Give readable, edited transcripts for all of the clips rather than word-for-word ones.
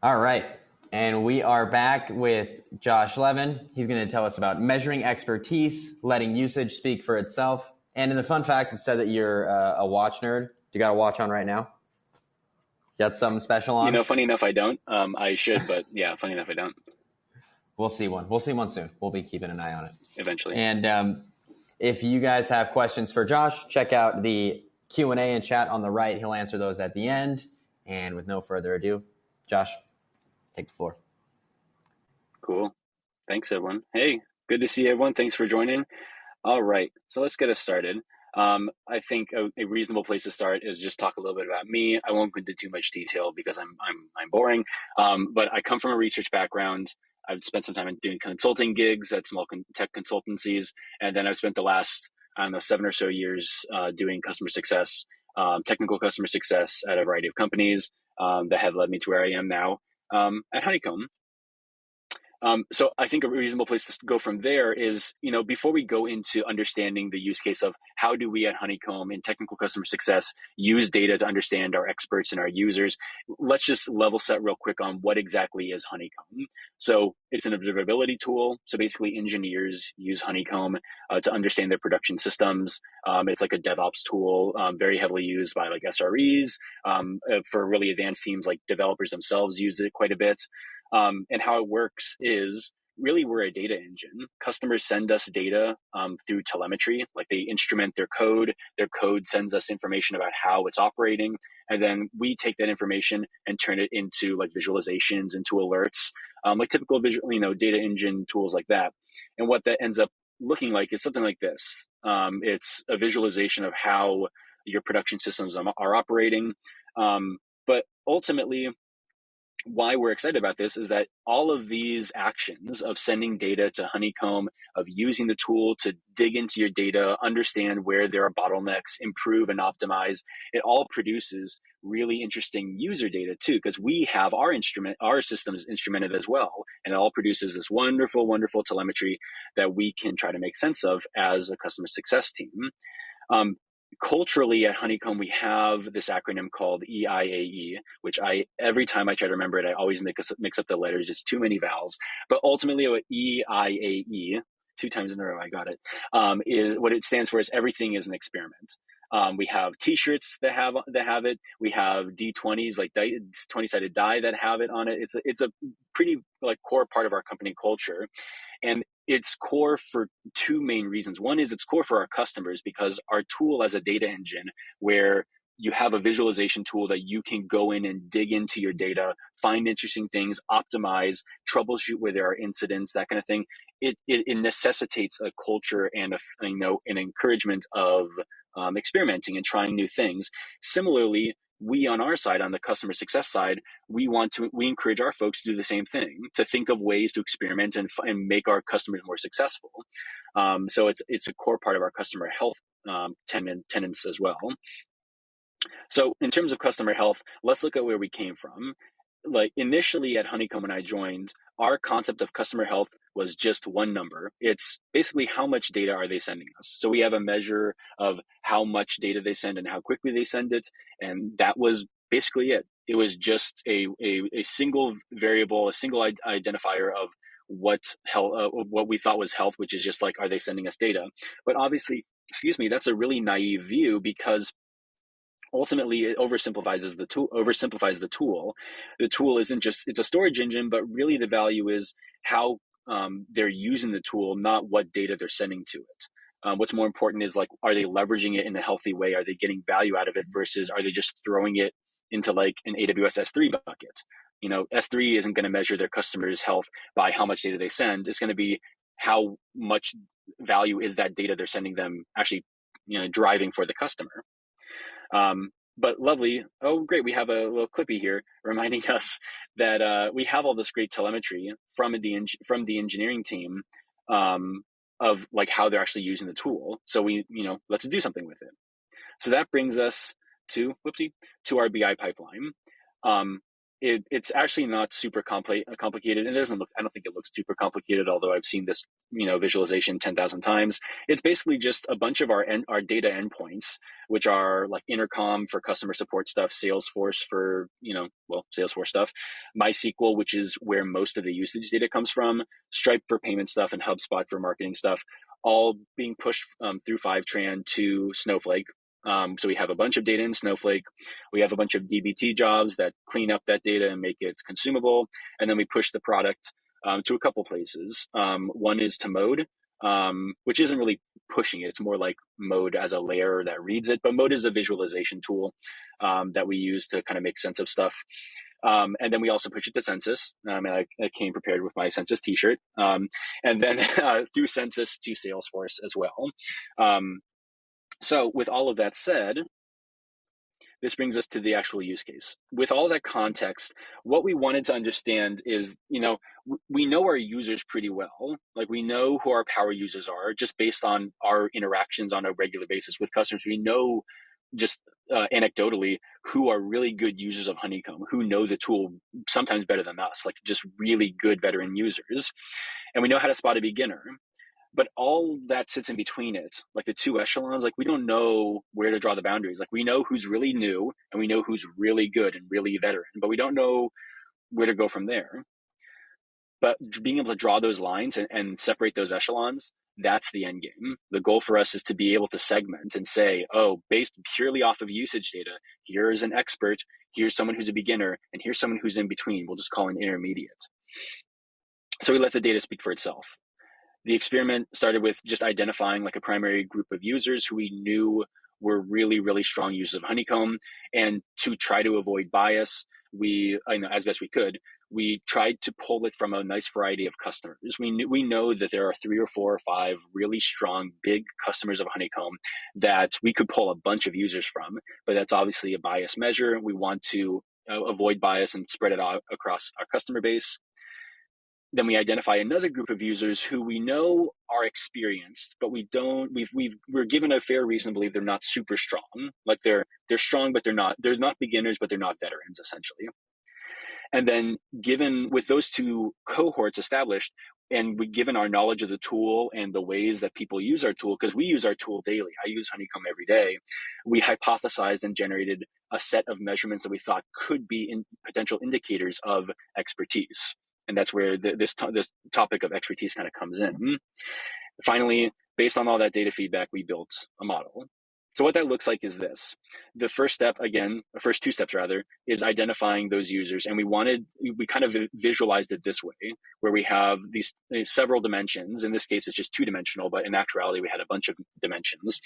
All right. And we are back with Josh Levin. He's going to tell us about measuring expertise, letting usage speak for itself. And in the fun fact, it said that you're a watch nerd. Do you got a watch on right now? Got something special on? You know, funny enough, I don't. I should, but yeah, funny enough, I don't. We'll see one. We'll see one soon. We'll be keeping an eye on it. Eventually. And if you guys have questions for Josh, check out the Q&A and chat on the right. He'll answer those at the end. And with no further ado, Josh, take the floor. Cool. Thanks, everyone. Hey, good to see everyone. Thanks for joining. All right, so let's get us started. I think a reasonable place to start is just talk a little bit about me. I won't go into too much detail because I'm boring. But I come from a research background. I've spent some time in doing consulting gigs at small tech consultancies, and then I've spent the last 7 or so years doing customer success, technical customer success at a variety of companies that have led me to where I am now at Honeycomb. So I think a reasonable place to go from there is, before we go into understanding the use case of how do we at Honeycomb in technical customer success use data to understand our experts and our users, let's just level set real quick on what exactly is Honeycomb. So it's an observability tool. So basically engineers use Honeycomb to understand their production systems. It's like a DevOps tool, very heavily used by like SREs. For really advanced teams, like developers themselves use it quite a bit. And how it works is really we're a data engine. Customers send us data through telemetry, like they instrument their code. Their code sends us information about how it's operating. And then we take that information and turn it into like visualizations, into alerts, like typical visual, data engine tools like that. And what that ends up looking like is something like this. It's a visualization of how your production systems are operating. But ultimately, why we're excited about this is that all of these actions of sending data to Honeycomb, of using the tool to dig into your data, understand where there are bottlenecks, improve and optimize, it all produces really interesting user data too, because we have our systems instrumented as well. And it all produces this wonderful, wonderful telemetry that we can try to make sense of as a customer success team. Culturally at Honeycomb, we have this acronym called EIAE, which every time I try to remember it, I always mix up the letters. It's too many vowels. But ultimately what EIAE, 2 times in a row I got it, is what it stands for is everything is an experiment. We have t-shirts that have it. We have D20s, like 20-sided die that have it on it. It's a pretty like core part of our company culture. And it's core for 2 main reasons. One is it's core for our customers because our tool as a data engine, where you have a visualization tool that you can go in and dig into your data, find interesting things, optimize, troubleshoot where there are incidents, that kind of thing. It necessitates a culture and an encouragement of experimenting and trying new things. Similarly, we on our side, on the customer success side, we encourage our folks to do the same thing, to think of ways to experiment and make our customers more successful. So it's a core part of our customer health tenets as well. So in terms of customer health, let's look at where we came from. Like initially at Honeycomb when I joined, our concept of customer health was just one number. It's basically how much data are they sending us. So we have a measure of how much data they send and how quickly they send it. And that was basically it. It was just a single variable, a single identifier of what we thought was health, which is just like, are they sending us data? But obviously, that's a really naive view because ultimately it oversimplifies the tool. The tool isn't just, it's a storage engine, but really the value is how they're using the tool, not what data they're sending to it. What's more important is like, are they leveraging it in a healthy way? Are they getting value out of it versus are they just throwing it into like an AWS S3 bucket? S3 isn't going to measure their customers' health by how much data they send. It's going to be how much value is that data they're sending them actually, driving for the customer. But lovely. Oh, great. We have a little clippy here reminding us that we have all this great telemetry from the engineering team of like how they're actually using the tool. So we, let's do something with it. So that brings us to our BI pipeline. it's actually not super complicated. It doesn't look, I don't think it looks super complicated, although I've seen this, visualization 10,000 times. It's basically just a bunch of our data endpoints, which are like Intercom for customer support stuff, Salesforce for, Salesforce stuff, MySQL, which is where most of the usage data comes from, Stripe for payment stuff, and HubSpot for marketing stuff, all being pushed through Fivetran to Snowflake. So we have a bunch of data in Snowflake. We have a bunch of DBT jobs that clean up that data and make it consumable. And then we push the product to a couple places. One is to Mode, which isn't really pushing it. It's more like Mode as a layer that reads it. But Mode is a visualization tool that we use to kind of make sense of stuff. And then we also push it to Census. And I came prepared with my Census t-shirt. And then through Census to Salesforce as well. So with all of that said, this brings us to the actual use case. With all that context, what we wanted to understand is, we know our users pretty well. Like, we know who our power users are just based on our interactions on a regular basis with customers. We know just anecdotally who are really good users of Honeycomb, who know the tool sometimes better than us, like just really good veteran users. And we know how to spot a beginner. But all that sits in between it, like the two echelons, like we don't know where to draw the boundaries. Like, we know who's really new and we know who's really good and really veteran, but we don't know where to go from there. But being able to draw those lines and separate those echelons, that's the end game. The goal for us is to be able to segment and say, oh, based purely off of usage data, here's an expert, here's someone who's a beginner, and here's someone who's in between. We'll just call an intermediate. So we let the data speak for itself. The experiment started with just identifying like a primary group of users who we knew were really, really strong users of Honeycomb. And to try to avoid bias, as best we could, we tried to pull it from a nice variety of customers. We know that there are 3 or 4 or 5 really strong, big customers of Honeycomb that we could pull a bunch of users from, but that's obviously a bias measure. We want to avoid bias and spread it out across our customer base. Then we identify another group of users who we know are experienced, but we're given a fair reason to believe they're not super strong. Like, they're strong, but they're not beginners, but they're not veterans, essentially. And then with those two cohorts established, and given our knowledge of the tool and the ways that people use our tool, because we use our tool daily, I use Honeycomb every day, we hypothesized and generated a set of measurements that we thought could be potential indicators of expertise. And that's where this topic of expertise kind of comes in. Finally, based on all that data feedback, we built a model. So what that looks like is this. The first step, again, the first 2 steps rather, is identifying those users. And we kind of visualized it this way, where we have these several dimensions. In this case, it's just 2-dimensional, but in actuality, we had a bunch of dimensions.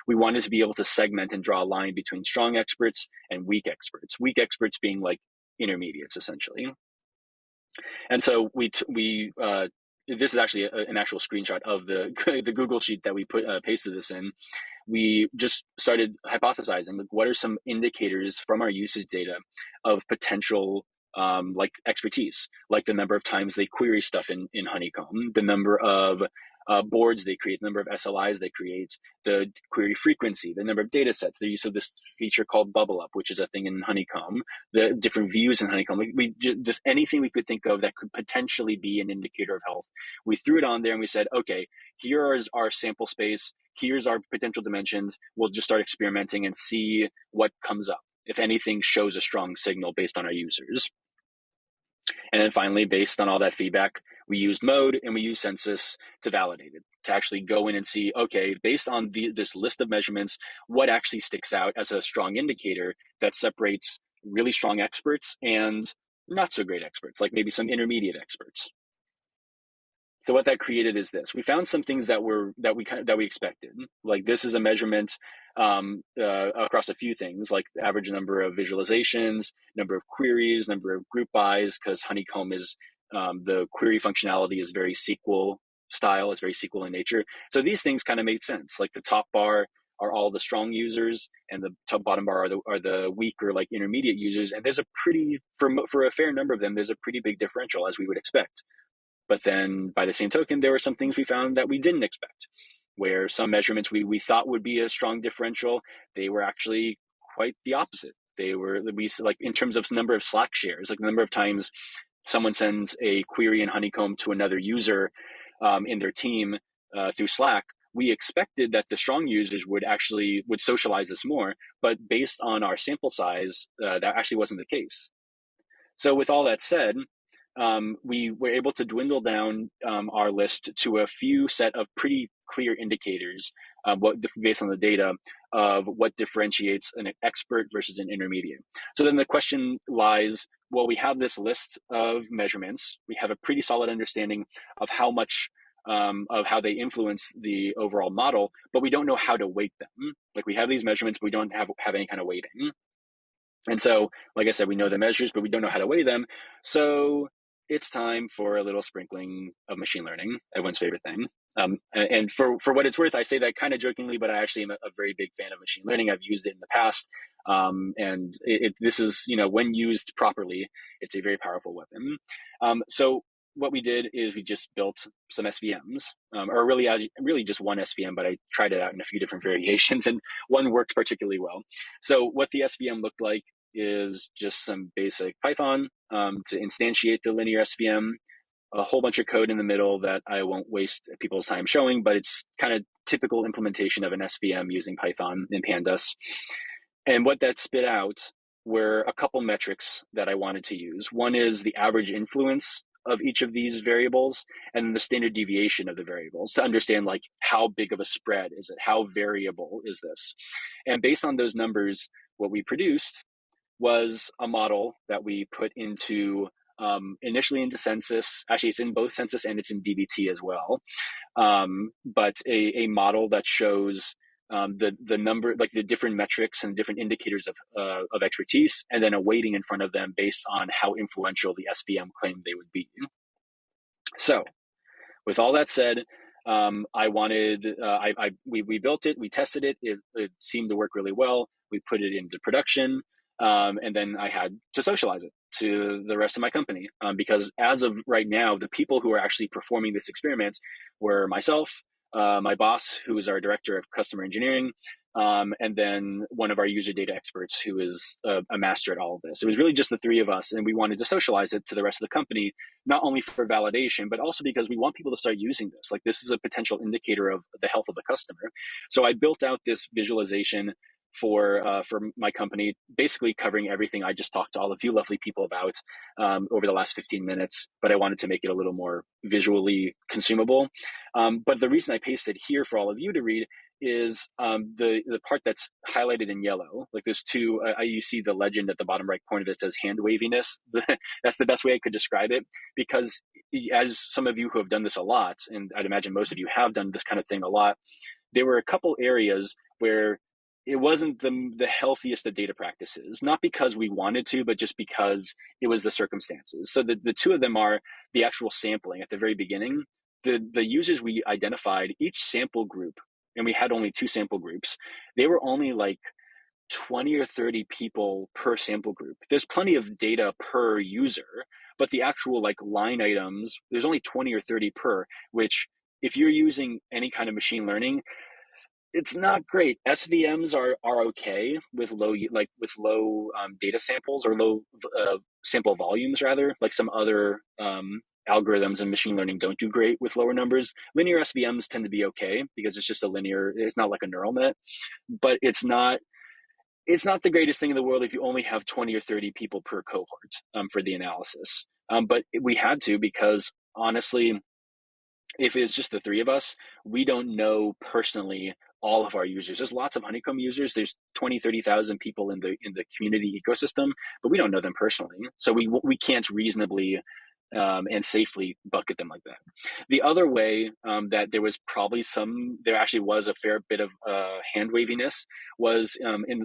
We wanted to be able to segment and draw a line between strong experts and weak experts. Weak experts being like intermediates, essentially. And so this is actually an actual screenshot of the Google sheet that we pasted this in. We just started hypothesizing, like, what are some indicators from our usage data of potential like expertise, like the number of times they query stuff in Honeycomb, the number of boards they create, the number of SLIs they create, the query frequency, the number of data sets, the use of this feature called Bubble Up, which is a thing in Honeycomb, the different views in Honeycomb. We just anything we could think of that could potentially be an indicator of health. We threw it on there and we said, okay, here is our sample space. Here's our potential dimensions. We'll just start experimenting and see what comes up, if anything shows a strong signal based on our users. And then finally, based on all that feedback, we used Mode and we used Census to validate it, to actually go in and see, okay, based on this list of measurements, what actually sticks out as a strong indicator that separates really strong experts and not so great experts, like maybe some intermediate experts. So what that created is this. We found some things that we expected. Like, this is a measurement across a few things, like the average number of visualizations, number of queries, number of group bys, because Honeycomb is the query functionality is very SQL style, it's very SQL in nature. So these things kind of made sense. Like, the top bar are all the strong users, and the top bottom bar are the weak or like intermediate users. And there's for a fair number of them, there's a pretty big differential, as we would expect. But then by the same token, there were some things we found that we didn't expect, where some measurements we thought would be a strong differential, they were actually quite the opposite. We like in terms of number of Slack shares, like the number of times someone sends a query in Honeycomb to another user in their team through Slack. We expected that the strong users would socialize this more, but based on our sample size, that actually wasn't the case. So with all that said, we were able to dwindle down our list to a few set of pretty clear indicators, based on the data, of what differentiates an expert versus an intermediate. So then the question lies, well, we have this list of measurements. We have a pretty solid understanding of how much of how they influence the overall model, but we don't know how to weight them. Like, we have these measurements, but we don't have any kind of weighting. And so, like I said, we know the measures, but we don't know how to weigh them. So it's time for a little sprinkling of machine learning, everyone's favorite thing. And for what it's worth, I say that kind of jokingly, but I actually am a very big fan of machine learning. I've used it in the past. And this is, when used properly, it's a very powerful weapon. So what we did is we just built some SVMs, or really just one SVM, but I tried it out in a few different variations, and one worked particularly well. So what the SVM looked like is just some basic Python to instantiate the linear SVM, a whole bunch of code in the middle that I won't waste people's time showing, but it's kind of typical implementation of an SVM using Python and Pandas. And what that spit out were a couple metrics that I wanted to use. One is the average influence of each of these variables, and the standard deviation of the variables, to understand like how big of a spread is it, how variable is this. And based on those numbers, what we produced was a model that we put into initially into Census. Actually, it's in both Census and it's in DBT as well. But a model that shows the number, like the different metrics and different indicators of expertise, and then a weighting in front of them based on how influential the SVM claimed they would be. So with all that said, we built it, we tested it, it seemed to work really well. We put it into production, and then I had to socialize it to the rest of my company, because as of right now, the people who are actually performing this experiment were myself, my boss, who is our director of customer engineering, and then one of our user data experts who is a master at all of this. It was really just the three of us, and we wanted to socialize it to the rest of the company, not only for validation, but also because we want people to start using this. Like, this is a potential indicator of the health of the customer. So I built out this visualization for my company, basically covering everything I just talked to all of you lovely people about over the last 15 minutes, but I wanted to make it a little more visually consumable. But the reason I pasted here for all of you to read is the part that's highlighted in yellow. Like, there's two, you see the legend at the bottom right corner that says hand waviness. That's the best way I could describe it, because as some of you who have done this a lot, and I'd imagine most of you have done this kind of thing a lot, there were a couple areas where it wasn't the healthiest of data practices, not because we wanted to, but just because it was the circumstances. So the two of them are the actual sampling at the very beginning. The users we identified, each sample group, and we had only 2 sample groups, they were only like 20 or 30 people per sample group. There's plenty of data per user, but the actual like line items, there's only 20 or 30 per, which if you're using any kind of machine learning, it's not great. SVMs are okay with low data samples, or low sample volumes rather. Like some other algorithms in machine learning don't do great with lower numbers. Linear SVMs tend to be okay because it's just it's not like a neural net, but it's not the greatest thing in the world if you only have 20 or 30 people per cohort for the analysis. But we had to, because honestly, if it's just the 3 of us, we don't know personally all of our users. There's lots of Honeycomb users. There's 20, 30,000 people in the community ecosystem, but we don't know them personally. So we can't reasonably and safely bucket them like that. The other way that there actually was a fair bit of hand waviness was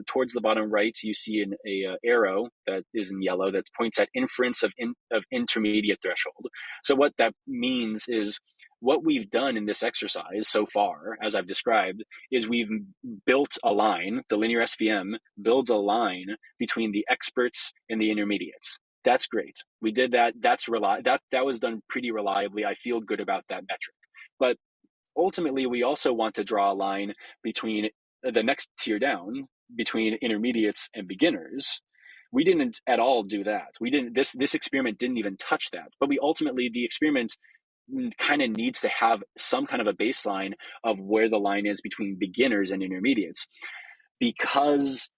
towards the bottom right. You see an arrow that is in yellow that points at inference of intermediate threshold. So what that means is, what we've done in this exercise so far, as I've described, is we've built a line. The linear SVM builds a line between the experts and the intermediates. That's great. We did that. That was done pretty reliably. I feel good about that metric. But ultimately, we also want to draw a line between the next tier down between intermediates and beginners, we didn't at all do that. We didn't, this experiment didn't even touch that. But we ultimately, the experiment kind of needs to have some kind of a baseline of where the line is between beginners and intermediates, because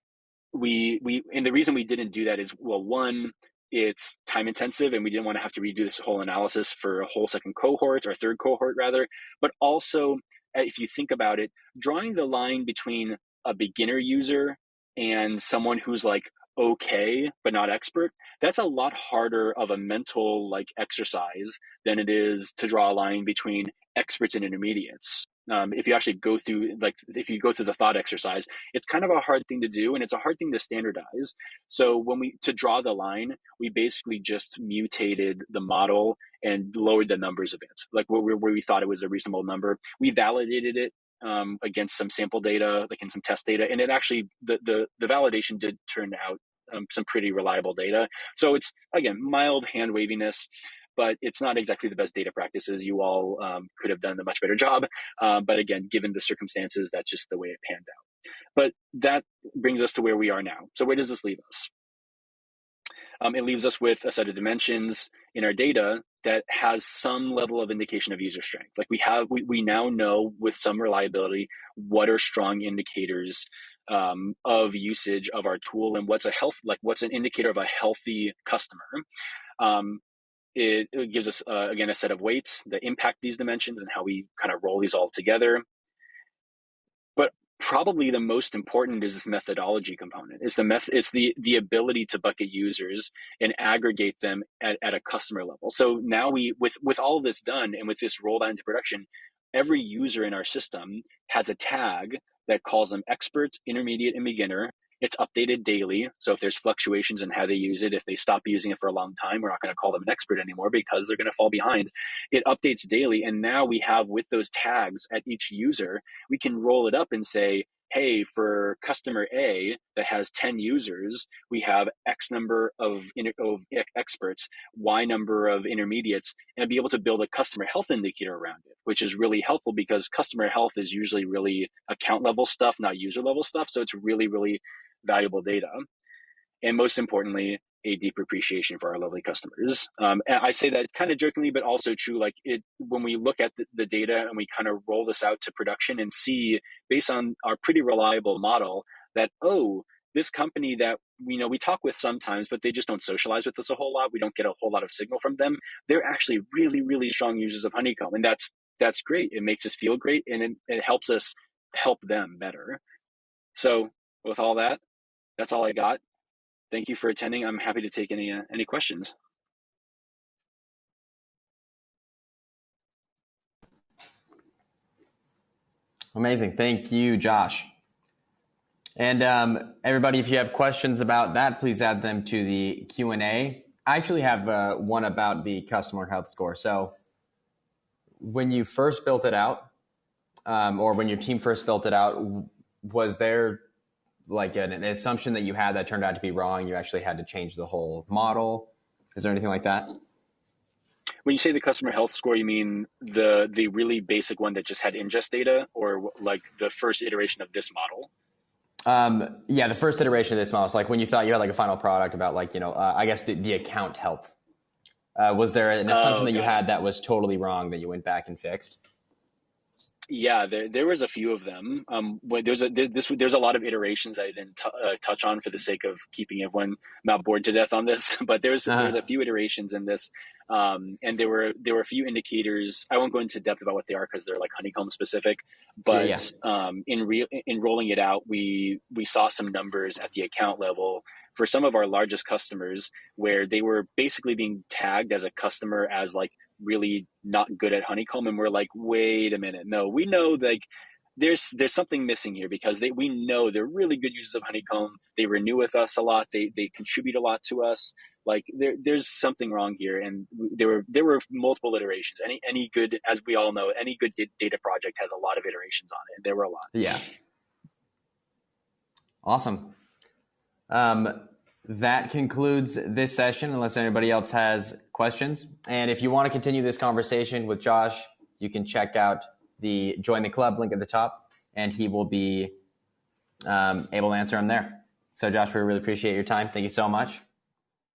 and the reason we didn't do that is, well, one, it's time intensive and we didn't want to have to redo this whole analysis for a whole second cohort, or third cohort rather. But also, if you think about it, drawing the line between a beginner user and someone who's like okay but not expert, that's a lot harder of a mental like exercise than it is to draw a line between experts and intermediates. If you actually go through, like, if you go through the thought exercise, it's kind of a hard thing to do, and it's a hard thing to standardize. So to draw the line, we basically just mutated the model and lowered the numbers a bit, like where we thought it was a reasonable number. We validated it against some sample data, like in some test data, and it actually, the validation did turn out some pretty reliable data. So it's, again, mild hand waviness, but it's not exactly the best data practices. You all could have done a much better job. But again, given the circumstances, that's just the way it panned out. But that brings us to where we are now. So where does this leave us? It leaves us with a set of dimensions in our data that has some level of indication of user strength. Like we now know with some reliability what are strong indicators of usage of our tool, and what's an indicator of a healthy customer. It gives us, again, a set of weights that impact these dimensions and how we kind of roll these all together. But probably the most important is this methodology component. It's the ability to bucket users and aggregate them at a customer level. So now with all of this done, and with this rolled out into production, every user in our system has a tag that calls them expert, intermediate, and beginner. It's updated daily. So if there's fluctuations in how they use it, if they stop using it for a long time, we're not going to call them an expert anymore because they're going to fall behind. It updates daily. And now we have, with those tags at each user, we can roll it up and say, hey, for customer A that has 10 users, we have X number of experts, Y number of intermediates, and be able to build a customer health indicator around it, which is really helpful because customer health is usually really account level stuff, not user level stuff. So it's really, really valuable data. And most importantly, a deep appreciation for our lovely customers. And I say that kind of jokingly, but also true. Like when we look at the data and we kind of roll this out to production and see, based on our pretty reliable model, that, oh, this company that we talk with sometimes, but they just don't socialize with us a whole lot. We don't get a whole lot of signal from them. They're actually really, really strong users of Honeycomb. And that's great. It makes us feel great, and it helps us help them better. So with all that, that's all I got. Thank you for attending. I'm happy to take any questions. Amazing. Thank you, Josh. And everybody, if you have questions about that, please add them to the Q&A. I actually have one about the customer health score. So when you first built it out, or when your team first built it out, was there like an assumption that you had that turned out to be wrong? You actually had to change the whole model? Is there anything like that? When you say the customer health score, you mean the really basic one that just had ingest data, or like the first iteration of this model? Yeah, the first iteration of this model. So like when you thought you had like a final product about like, I guess the account health. Was there an assumption that you had that was totally wrong that you went back and fixed? Yeah, there was a few of them. There's a lot of iterations that I didn't touch on for the sake of keeping everyone not bored to death on this. But there's a few iterations in this, and there were a few indicators. I won't go into depth about what they are because they're like Honeycomb specific. But in rolling it out, we saw some numbers at the account level for some of our largest customers where they were basically being tagged as a customer as like really not good at Honeycomb, and we're like, wait a minute, no, we know like there's something missing here, because we know they're really good users of Honeycomb. They renew with us a lot. They contribute a lot to us. Like there's something wrong here, and there were multiple iterations. Any good, as we all know, any good data project has a lot of iterations on it. There were a lot. Yeah. Awesome. That concludes this session, unless anybody else has questions. And if you want to continue this conversation with Josh, you can check out the Join the Club link at the top, and he will be able to answer them there. So Josh, we really appreciate your time. Thank you so much.